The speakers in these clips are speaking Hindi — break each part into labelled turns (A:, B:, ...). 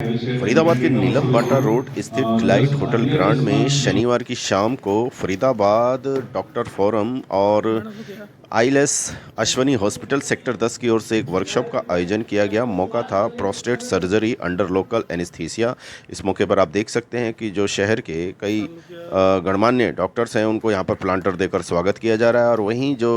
A: फरीदाबाद के नीलम बाटा रोड स्थित डिलाइट होटल ग्रांड में शनिवार की शाम को फरीदाबाद डॉक्टर फोरम और आईएलएस अश्वनी हॉस्पिटल सेक्टर 10 की ओर से एक वर्कशॉप का आयोजन किया गया। मौका था prostate surgery under local anaesthesia. इस मौके पर आप देख सकते हैं कि जो शहर के कई गणमान्य डॉक्टर्स हैं उनको यहाँ पर प्लांटर देकर स्वागत किया जा रहा है। और वहीं जो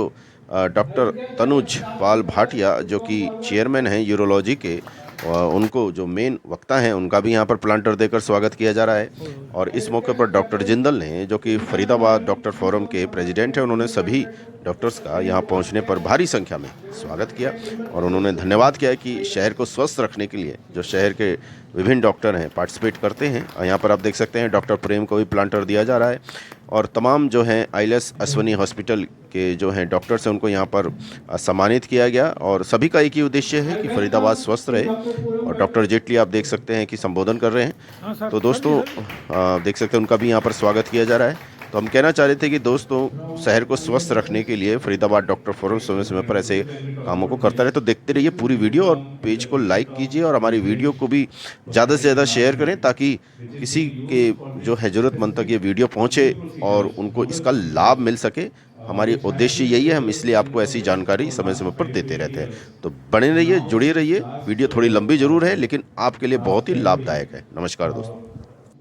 A: डॉक्टर तनुज पाल भाटिया जो कि चेयरमैन हैं यूरोलॉजी के, उनको जो मेन वक्ता हैं उनका भी यहाँ पर प्लांटर देकर स्वागत किया जा रहा है। और इस मौके पर डॉक्टर जिंदल ने, जो कि फरीदाबाद डॉक्टर फोरम के प्रेसिडेंट हैं, उन्होंने सभी डॉक्टर्स का यहाँ पहुँचने पर भारी संख्या में स्वागत किया और उन्होंने धन्यवाद किया कि शहर को स्वस्थ रखने के लिए जो शहर के विभिन्न डॉक्टर हैं पार्टिसिपेट करते हैं। और यहाँ पर आप देख सकते हैं डॉक्टर प्रेम को भी प्लांटर दिया जा रहा है और तमाम जो हैं आईएलएस अश्वनी हॉस्पिटल के जो हैं डॉक्टर्स हैं उनको यहाँ पर सम्मानित किया गया। और सभी का एक ही उद्देश्य है कि फरीदाबाद स्वस्थ रहे। और डॉक्टर जेटली आप देख सकते हैं कि संबोधन कर रहे हैं। तो दोस्तों देख सकते हैं उनका भी यहाँ पर स्वागत किया जा रहा है। तो हम कहना चाह रहे थे कि दोस्तों शहर को स्वस्थ रखने के लिए फरीदाबाद डॉक्टर फोरम समय समय पर ऐसे कामों को करता रहे। तो देखते रहिए पूरी वीडियो और पेज को लाइक कीजिए और हमारी वीडियो को भी ज़्यादा से ज़्यादा शेयर करें ताकि किसी के जो है ज़रूरतमंद तक ये वीडियो पहुँचे और उनको इसका लाभ मिल सके। हमारी उद्देश्य यही है, हम इसलिए आपको ऐसी जानकारी समय समय पर देते रहते हैं। तो बने रहिए, जुड़े रहिए। वीडियो थोड़ी लंबी ज़रूर है लेकिन आपके लिए बहुत ही लाभदायक है। नमस्कार दोस्तों।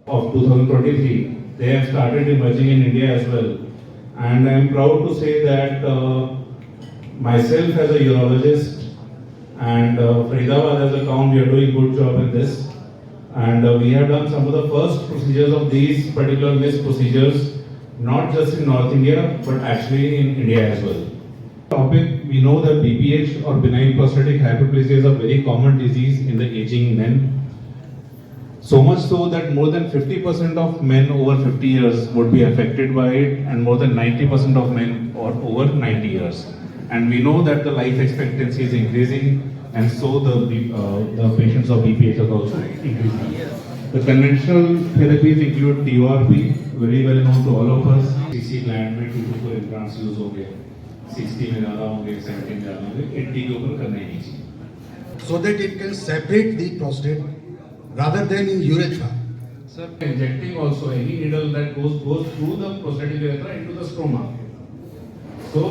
B: Of 2023, they have started emerging in India as well, and I am proud to say that myself as a urologist and Faridabad as a town, we are doing good job in this, and we have done some of the first procedures of these particular MIS procedures, not just in North India but actually in India as well. Topic, we know that BPH or benign prostatic hyperplasia is a very common disease in the aging men. So much so that more than 50% of men over 50 years would be affected by it, and more than 90% of men or over 90 years. And we know that the life expectancy is increasing, and so the patients of BPH are also increasing. The conventional therapies include TURP, very well known to all of us. 60 gland में 2 to 4 implants use हो गए, 60 में ज़्यादा होंगे, 70 में ज़्यादा होंगे, 80 के ऊपर करना ही नहीं चाहिए.
C: So that it can separate the prostate rather than in urethra.
B: Sir, injecting also any needle that goes through the prostatic urethra into the stroma. So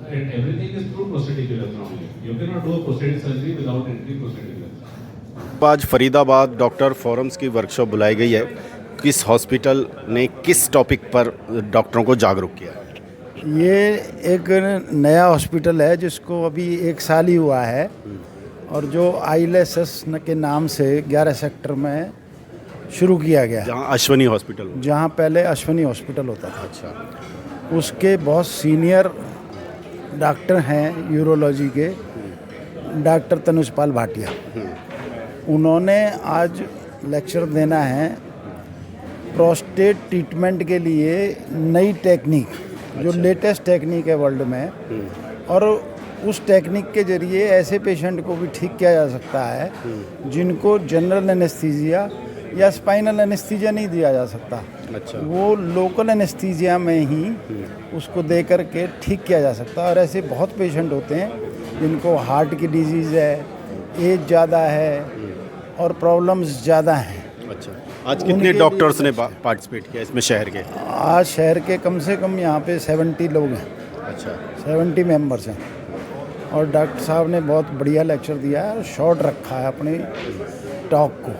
B: and everything is through prostatic urethra only. You cannot do a prostatic surgery without entering prostatic urethra.
A: आज फरीदाबाद डॉक्टर फोरम्स की वर्कशॉप बुलाई गई है। किस हॉस्पिटल ने किस टॉपिक पर डॉक्टरों को जागरूक किया?
D: ये एक नया हॉस्पिटल है जिसको अभी 1 साल ही हुआ है और जो आईएलएस के नाम से 11 सेक्टर में शुरू किया गया,
A: जहाँ अश्वनी हॉस्पिटल,
D: जहाँ पहले अश्वनी हॉस्पिटल होता था।
A: अच्छा।
D: उसके बहुत सीनियर डॉक्टर हैं यूरोलॉजी के, डॉक्टर तनुज पाल भाटिया। उन्होंने आज लेक्चर देना है प्रोस्टेट ट्रीटमेंट के लिए नई टेक्निक, जो लेटेस्ट टेक्निक है वर्ल्ड में, और उस टेक्निक के जरिए ऐसे पेशेंट को भी ठीक किया जा सकता है जिनको जनरल एनेस्थीसिया या स्पाइनल एनेस्थीसिया नहीं दिया जा सकता।
A: अच्छा। वो
D: वो लोकल एनेस्थीसिया में ही उसको दे कर के ठीक किया जा सकता है। और ऐसे बहुत पेशेंट होते हैं जिनको हार्ट की डिजीज़ है, एज ज़्यादा है और प्रॉब्लम्स ज़्यादा हैं।
A: अच्छा। आज कितने डॉक्टर्स ने पार्टिसिपेट किया इसमें शहर के?
D: आज शहर के कम से कम यहाँ पे 70 लोग हैं।
A: अच्छा।
D: 70 मेंबर्स हैं और डॉक्टर साहब ने बहुत बढ़िया लेक्चर दिया है और शॉर्ट रखा है अपने टॉक को,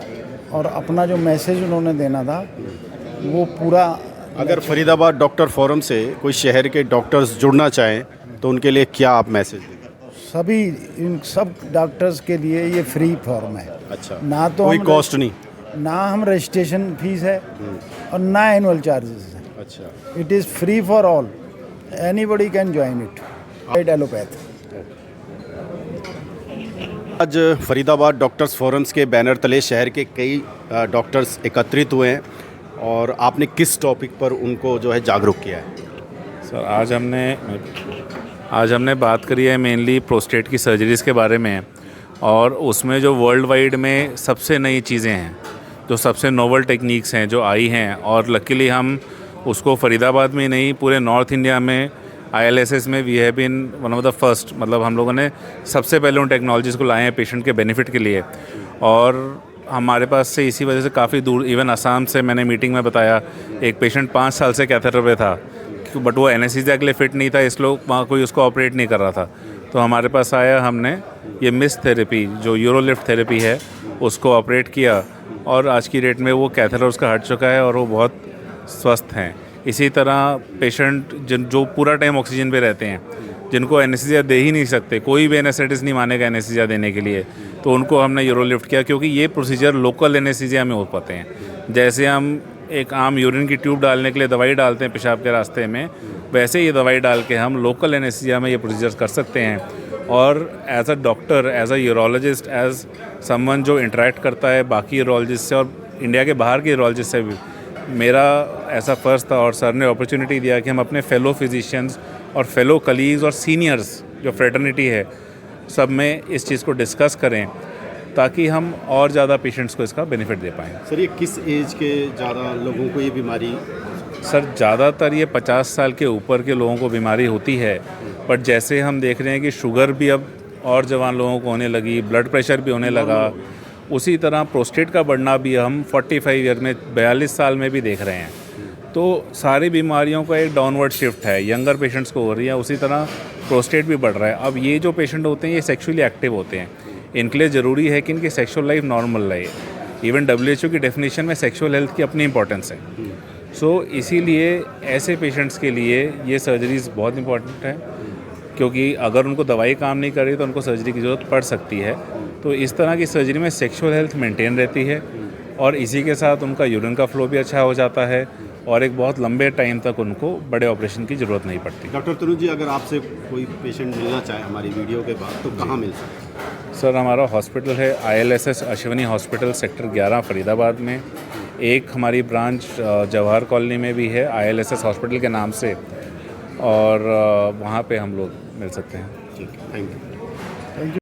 D: और अपना जो मैसेज उन्होंने देना था वो पूरा।
A: अगर फरीदाबाद डॉक्टर फोरम से कोई शहर के डॉक्टर्स जुड़ना चाहें तो उनके लिए क्या आप मैसेज देंगे?
D: सभी इन सब डॉक्टर्स के लिए ये फ्री फॉर्म है।
A: अच्छा।
D: ना तो
A: कोई
D: हम
A: कॉस्ट नहीं?
D: ना हम रजिस्ट्रेशन फीस है और ना एनुअल चार्जेस है।
A: अच्छा।
D: It is free for all, anybody can join it. Allopath.
A: आज फरीदाबाद डॉक्टर्स फोरम्स के बैनर तले शहर के कई डॉक्टर्स एकत्रित हुए हैं और आपने किस टॉपिक पर उनको जो है जागरूक किया है?
E: सर, आज हमने बात करी है मेनली प्रोस्टेट की सर्जरीज़ के बारे में, और उसमें जो वर्ल्ड वाइड में सबसे नई चीज़ें हैं, जो सबसे नोवल टेक्निक्स हैं जो आई हैं, और लकीली हम उसको फरीदाबाद में ही नहीं पूरे नॉर्थ इंडिया में आईएलएसएस में we have been one of the first, मतलब हम लोगों ने सबसे पहले उन टेक्नोलॉजीज़ को लाए हैं पेशेंट के बेनिफिट के लिए। और हमारे पास से इसी वजह से काफ़ी दूर, इवन असम से मैंने मीटिंग में बताया, एक पेशेंट 5 साल से कैथेटर पे था, बट वो एनेस्थीसिया के लिए फिट नहीं था, इसलिए वहाँ कोई उसको ऑपरेट नहीं कर रहा था। तो हमारे पास आया, हमने ये मिस थेरेपी जो यूरोलिफ्ट थेरेपी है उसको ऑपरेट किया, और आज की डेट में वो कैथेटर उसका हट चुका है और वो बहुत स्वस्थ हैं। इसी तरह पेशेंट जो पूरा टाइम ऑक्सीजन पे रहते हैं, जिनको एनेस्थीसिया दे ही नहीं सकते, कोई भी एनेस्थेटिस्ट नहीं मानेगा एनेस्थीसिया देने के लिए, तो उनको हमने यूरोलिफ्ट किया, क्योंकि ये प्रोसीजर लोकल एनेस्थीसिया में हो पाते हैं। जैसे हम एक आम यूरिन की ट्यूब डालने के लिए दवाई डालते हैं पेशाब के रास्ते में, वैसे ये दवाई डाल के हम लोकल एनेस्थीसिया में ये प्रोसीजर्स कर सकते हैं। और as a doctor, as a urologist, as someone जो इंटरेक्ट करता है बाकी यूरोलॉजिस्ट से और इंडिया के बाहर के यूरोलॉजिस्ट से भी, मेरा ऐसा फ़र्ज़ था और सर ने अपॉर्चुनिटी दिया कि हम अपने फेलो फिजिशियंस और फेलो कलीग्स और सीनियर्स जो फ्रेटर्निटी है सब में इस चीज़ को डिस्कस करें, ताकि हम और ज़्यादा पेशेंट्स को इसका बेनिफिट दे पाएँ।
A: सर, ये किस एज के ज़्यादा लोगों को ये बीमारी?
E: सर, ज़्यादातर ये 50 साल के ऊपर के लोगों को बीमारी होती है, बट जैसे हम देख रहे हैं कि शुगर भी अब और जवान लोगों को होने लगी, ब्लड प्रेशर भी होने लगा, उसी तरह प्रोस्टेट का बढ़ना भी हम 45 ईयर में, 42 साल में भी देख रहे हैं। तो सारी बीमारियों का एक डाउनवर्ड शिफ्ट है, यंगर पेशेंट्स को हो रही है, उसी तरह प्रोस्टेट भी बढ़ रहा है। अब ये जो पेशेंट होते हैं ये सेक्सुअली एक्टिव होते हैं, इनके लिए ज़रूरी है कि इनकी सेक्सुअल लाइफ नॉर्मल रहे। इवन WHO की डेफिनेशन में सेक्सुअल हेल्थ की अपनी इंपॉर्टेंस है। सो इसीलिए ऐसे पेशेंट्स के लिए ये सर्जरीज़ बहुत इंपॉर्टेंट है, क्योंकि अगर उनको दवाई काम नहीं कर रही तो उनको सर्जरी की ज़रूरत पड़ सकती है। तो इस तरह की सर्जरी में सेक्सुअल हेल्थ मेंटेन रहती है और इसी के साथ उनका यूरिन का फ्लो भी अच्छा हो जाता है और एक बहुत लंबे टाइम तक उनको बड़े ऑपरेशन की ज़रूरत नहीं पड़ती।
A: डॉक्टर तनुज जी, अगर आपसे कोई पेशेंट मिलना चाहे हमारी वीडियो के बाद तो कहाँ मिल सकता है?
E: सर, हमारा हॉस्पिटल है ILSS Ashwani hospital, sector 11 Faridabad में। एक हमारी ब्रांच जवाहर कॉलोनी में भी है ILSS हॉस्पिटल के नाम से, और वहाँ पे हम लोग मिल सकते हैं।
A: ठीक है, थैंक यू।